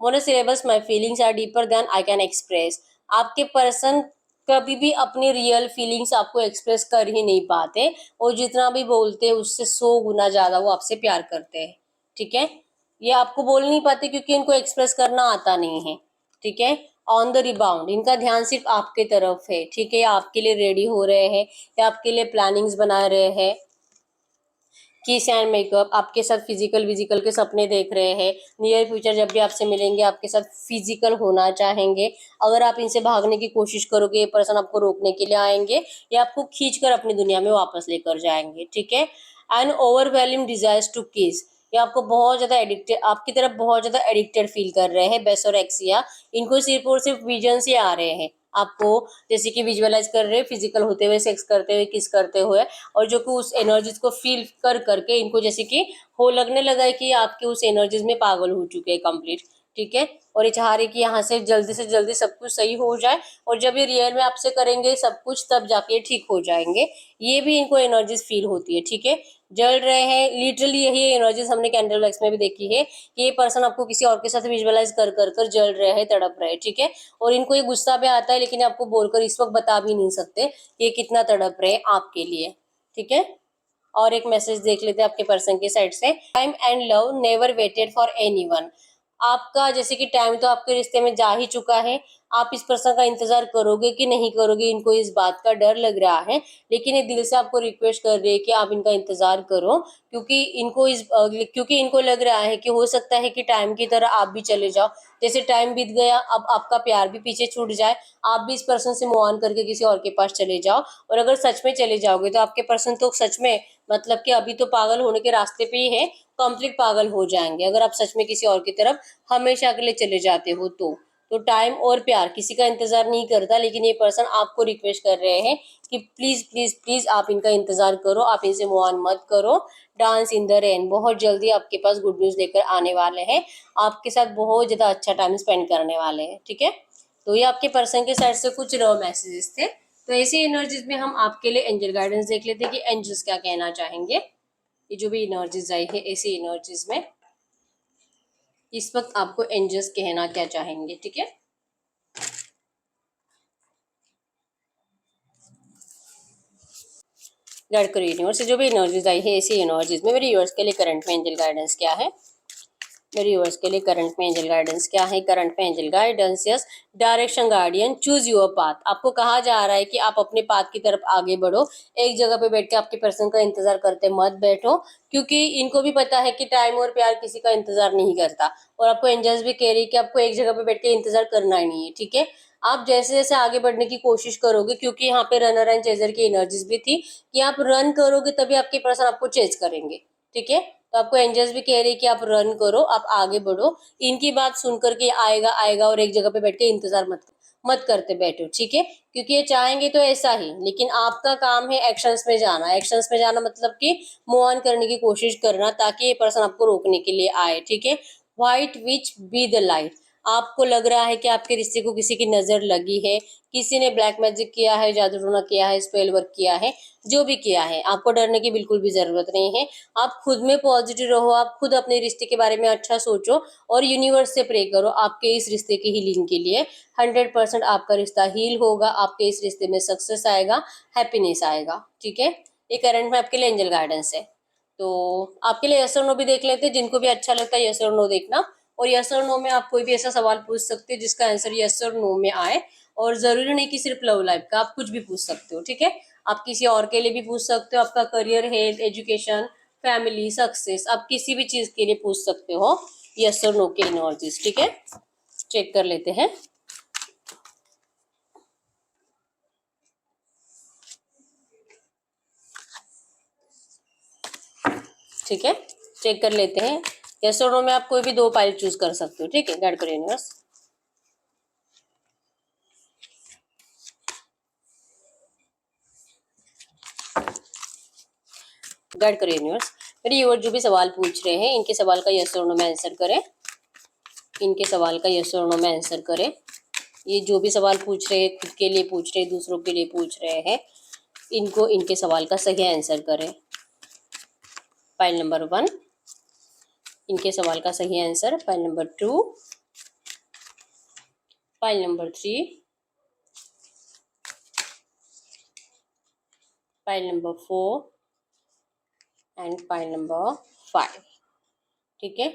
Monosyllables, my feelings are deeper than I can express. आपके पर्सन कभी भी अपनी रियल फीलिंग्स आपको एक्सप्रेस कर ही नहीं पाते, और जितना भी बोलते हैं उससे 100 गुना ज्यादा वो आपसे प्यार करते हैं, ठीक है। ये आपको बोल नहीं पाते क्योंकि इनको एक्सप्रेस करना आता नहीं है, ठीक है। ऑन द रिबाउंड, इनका ध्यान सिर्फ आपके तरफ है, ठीक है। आपके लिए रेडी हो रहे हैं या आपके लिए प्लानिंग्स बना रहे हैं, किस एंड मेकअप, आपके साथ फिजिकल विजिकल के सपने देख रहे हैं, नियर फ्यूचर जब भी आपसे मिलेंगे आपके साथ फिजिकल होना चाहेंगे। अगर आप इनसे भागने की कोशिश करोगे ये पर्सन आपको रोकने के लिए आएंगे या आपको खींचकर अपनी दुनिया में वापस लेकर जाएंगे, ठीक है। एंड ओवरवेलमिंग डिजायर्स टू किस, ये आपको बहुत ज्यादा एडिक्टेड, आपकी तरफ बहुत ज्यादा एडिक्टेड फील कर रहे हैं बेस और एक्सिया। इनको सिर्फ और सिर्फ विजन से आ रहे हैं आपको, जैसे कि विजुअलाइज कर रहे हैं फिजिकल होते हुए, सेक्स करते हुए, किस करते हुए, और जो कि उस एनर्जीज को फील कर करके इनको जैसे कि हो लगने लगा है कि आपके उस एनर्जीज में पागल हो चुके हैं कंप्लीट, ठीक है। और ये चाह रहे कि यहाँ से जल्दी सब कुछ सही हो जाए, और जब ये रियल में आपसे करेंगे सब कुछ तब जाके ठीक हो जाएंगे। ये भी इनको एनर्जीज फील होती है, ठीक है। जल रहे हैं, लिटरली यही एनर्जीज हमने कैंडल वैक्स में भी देखी है कि ये पर्सन आपको किसी और के साथ विजुअलाइज कर कर कर जल रहे हैं, तड़प रहे हैं, ठीक है। और इनको ये गुस्सा भी आता है लेकिन आपको बोलकर इस वक्त बता भी नहीं सकते ये कितना तड़प रहे हैं आपके लिए, ठीक है। और एक मैसेज देख लेते हैं आपके पर्सन की साइड से। Time and love never waited for anyone, आपका जैसे कि टाइम तो आपके रिश्ते में जा ही चुका है, आप इस पर्सन का इंतजार करोगे कि नहीं करोगे इनको इस बात का डर लग रहा है, लेकिन ये दिल से आपको रिक्वेस्ट कर रही है कि आप इनका इंतजार करो, क्योंकि इनको लग रहा है कि हो सकता है कि टाइम की तरह आप भी चले जाओ, जैसे टाइम बीत गया अब आपका प्यार भी पीछे छूट जाए, आप भी इस पर्सन से मूव ऑन करके किसी और के पास चले जाओ। और अगर सच में चले जाओगे तो आपके पर्सन तो सच में मतलब कि अभी तो पागल होने के रास्ते पे ही है, कंप्लीट पागल हो जाएंगे अगर आप सच में किसी और की तरफ हमेशा के लिए चले जाते हो तो टाइम और प्यार किसी का इंतजार नहीं करता, लेकिन ये पर्सन आपको रिक्वेस्ट कर रहे हैं कि प्लीज प्लीज प्लीज आप इनका इंतजार करो, आप इनसे मूव ऑन मत करो। डांस इन द रेन बहुत जल्दी आपके पास गुड न्यूज लेकर आने वाले हैं, आपके साथ बहुत ज्यादा अच्छा टाइम स्पेंड करने वाले हैं, ठीक है। तो ये आपके पर्सन के साइड से कुछ रॉ मैसेजेस थे। तो ऐसी एनर्जीज में हम आपके लिए एंजल गाइडेंस देख लेते हैं कि एंजल्स क्या कहना चाहेंगे। ये जो भी एनर्जीज आई है ऐसी एनर्जीज में इस वक्त आपको एंजल्स कहना क्या चाहेंगे, ठीक है। गाइड करो यूनिवर्स से जो भी एनर्जीज आई है ऐसी एनर्जीज में मेरे यूनिवर्स के लिए करंट में एंजल गाइडेंस क्या है, मेरे यूनिवर्स के लिए करंट में एंजल गाइडेंस क्या है। करंट में angel guidance, yes, direction guardian, choose your path, आपको कहा जा रहा है कि आप अपने पाथ की तरफ आगे बढ़ो, एक जगह पे बैठ के आपके पर्सन का इंतजार करते मत बैठो, क्योंकि इनको भी पता है कि टाइम और प्यार किसी का इंतजार नहीं करता, और आपको एंजल्स भी कह रही है कि आपको एक जगह पे बैठ के इंतजार करना ही नहीं है, ठीक है। आप जैसे जैसे आगे बढ़ने की कोशिश करोगे, क्योंकि यहाँ पे रनर एंड चेजर की एनर्जीज भी थी कि आप रन करोगे तभी आपके पर्सन आपको चेज करेंगे, ठीक है। तो आपको एंजल्स भी कह रही है कि आप रन करो, आप आगे बढ़ो, इनकी बात सुन करके आएगा आएगा और एक जगह पे बैठ के इंतजार मत मत करते बैठो, ठीक है। क्योंकि ये चाहेंगे तो ऐसा ही, लेकिन आपका काम है एक्शंस में जाना, एक्शंस में जाना मतलब कि मूव ऑन करने की कोशिश करना ताकि ये पर्सन आपको रोकने के लिए आए, ठीक है। White which be the light, आपको लग रहा है कि आपके रिश्ते को किसी की नजर लगी है, किसी ने ब्लैक मैजिक किया है, जादू टोना किया है, स्पेल वर्क किया है, जो भी किया है आपको डरने की बिल्कुल भी जरूरत नहीं है। आप खुद में पॉजिटिव रहो, आप खुद अपने रिश्ते के बारे में अच्छा सोचो और यूनिवर्स से प्रे करो आपके इस रिश्ते की हीलिंग के लिए। 100% आपका रिश्ता हील होगा, आपके इस रिश्ते में सक्सेस आएगा, हैप्पीनेस आएगा, ठीक है। ये करंट में आपके लिए एंजल गाइडेंस है। तो आपके लिए यस और नो भी देख लेते हैं, जिनको भी अच्छा लगता है यस और नो देखना। और यस और नो में आप कोई भी ऐसा सवाल पूछ सकते हैं जिसका आंसर यस और नो में आए, और जरूरी नहीं कि सिर्फ लव लाइफ का, आप कुछ भी पूछ सकते हो, ठीक है। आप किसी और के लिए भी पूछ सकते हो, आपका career, health, education, family, success, आप किसी भी चीज के लिए पूछ सकते हो यस और नो के एनर्जीज, ठीक है। चेक कर लेते हैं। ठीक है, चेक कर लेते हैं। यस और नो में आप कोई भी दो पाइल चूज कर सकते हो, ठीक है। गाइड करो यूनिवर्स। गाइड करो यूनिवर्स, मेरे व्यूअर जो भी सवाल पूछ रहे हैं इनके सवाल का यस और नो में आंसर करें, इनके सवाल का यस और नो में आंसर करें। ये जो भी सवाल पूछ रहे हैं, खुद के लिए पूछ रहे हैं, दूसरों के लिए पूछ रहे हैं, इनको इनके सवाल का सही आंसर करें। पाइल नंबर 1 इनके सवाल का सही answer, pile number 2, pile number 3, pile number 4 and pile number 5, ठीक है।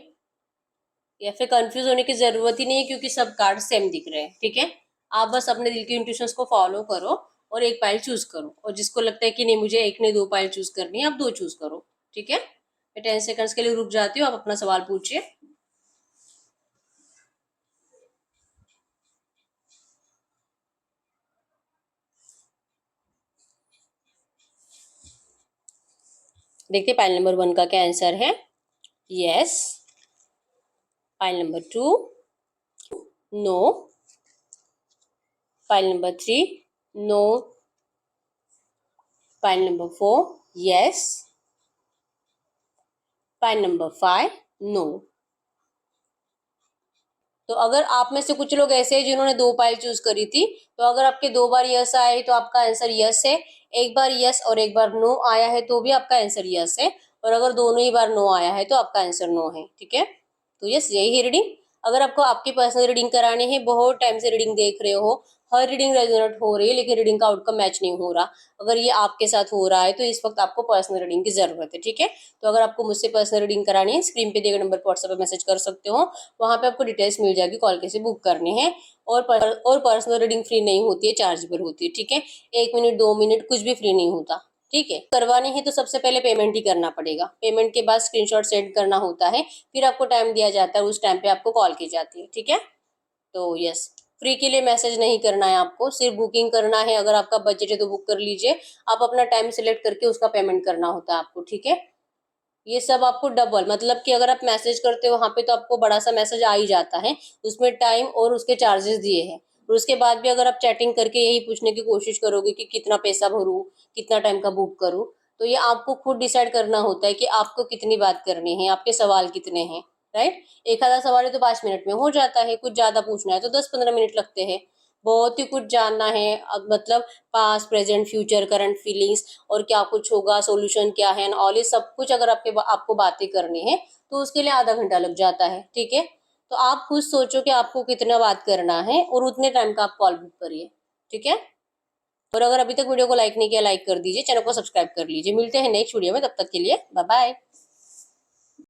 या फिर कंफ्यूज होने की जरूरत ही नहीं है क्योंकि सब कार्ड सेम दिख रहे हैं, ठीक है। आप बस अपने दिल की इंट्यूशंस को फॉलो करो और एक पाइल चूज करो, और जिसको लगता है कि नहीं मुझे एक नहीं दो पाइल चूज करनी है, आप दो चूज करो, ठीक है। मैं 10 सेकंड्स के लिए रुक जाती हूँ, आप अपना सवाल पूछिए। देखते पाइल नंबर 1 का क्या आंसर है। Yes. Pile number 2 no. Pile number 3 no. Pile number 4 yes. Pile number 5 no. तो अगर आप में से कुछ लोग ऐसे हैं जिन्होंने 2 पाइल चूज करी थी, तो अगर आपके 2 बार यस आए तो आपका आंसर यस है, एक बार यस और एक बार नो आया है तो भी आपका आंसर यस है, और अगर दोनों ही बार नो आया है तो आपका आंसर नो है। ठीक है, तो यस यही है रीडिंग। अगर आपको आपकी पर्सनल रीडिंग करानी है, बहुत टाइम से रीडिंग देख रहे हो, हर रीडिंग रेजोनेट हो रही है लेकिन रीडिंग का आउटकम मैच नहीं हो रहा, अगर ये आपके साथ हो रहा है तो इस वक्त आपको पर्सनल रीडिंग की जरूरत है। ठीक है, तो अगर आपको मुझसे पर्सनल रीडिंग करानी है, स्क्रीन पे दिए गए नंबर पर व्हाट्सएप पे मैसेज कर सकते हो, वहां पे आपको डिटेल्स मिल जाएगी, कॉल कैसे बुक करनी है। और पर्सनल रीडिंग फ्री नहीं होती है, चार्जेबल होती है। ठीक है, 1 मिनट 2 मिनट कुछ भी फ्री नहीं होता। ठीक है, करवानी है तो सबसे पहले पेमेंट ही करना पड़ेगा, पेमेंट के बाद स्क्रीनशॉट सेंड करना होता है, फिर आपको टाइम दिया जाता है, उस टाइम पे आपको कॉल की जाती है। ठीक है, तो यस, फ्री के लिए मैसेज नहीं करना है आपको, सिर्फ बुकिंग करना है। अगर आपका बजट है तो बुक कर लीजिए, आप अपना टाइम सिलेक्ट करके उसका पेमेंट करना होता है आपको। ठीक है, ये सब आपको डबल, मतलब कि अगर आप मैसेज करते हो वहां पे तो आपको बड़ा सा मैसेज आ ही जाता है, उसमें टाइम और उसके चार्जेस दिए हैं। और उसके बाद भी अगर आप चैटिंग करके यही पूछने की कोशिश करोगे कि कितना पैसा भरूं, कितना टाइम का बुक करूं, तो ये आपको खुद डिसाइड करना होता है कि आपको कितनी बात करनी है, आपके सवाल कितने हैं। राइट, एक आधा सवाल है तो 5 मिनट में हो जाता है, कुछ ज्यादा पूछना है तो 10-15 मिनट लगते हैं। बहुत ही कुछ जानना है, मतलब past present future current feelings और क्या कुछ होगा, सॉल्यूशन क्या है, ऑल ये सब कुछ अगर आपको बातें करनी है तो उसके लिए आधा घंटा लग जाता है। ठीक है, तो आप खुद सोचो कि आपको कितना बात करना है और उतने टाइम का आप कॉल बुक करिए। ठीक है, और अगर अभी तक वीडियो को लाइक नहीं किया, लाइक कर दीजिए, चैनल को सब्सक्राइब कर लीजिए। मिलते हैं नेक्स्ट वीडियो में, तब तक के लिए बाय बाय।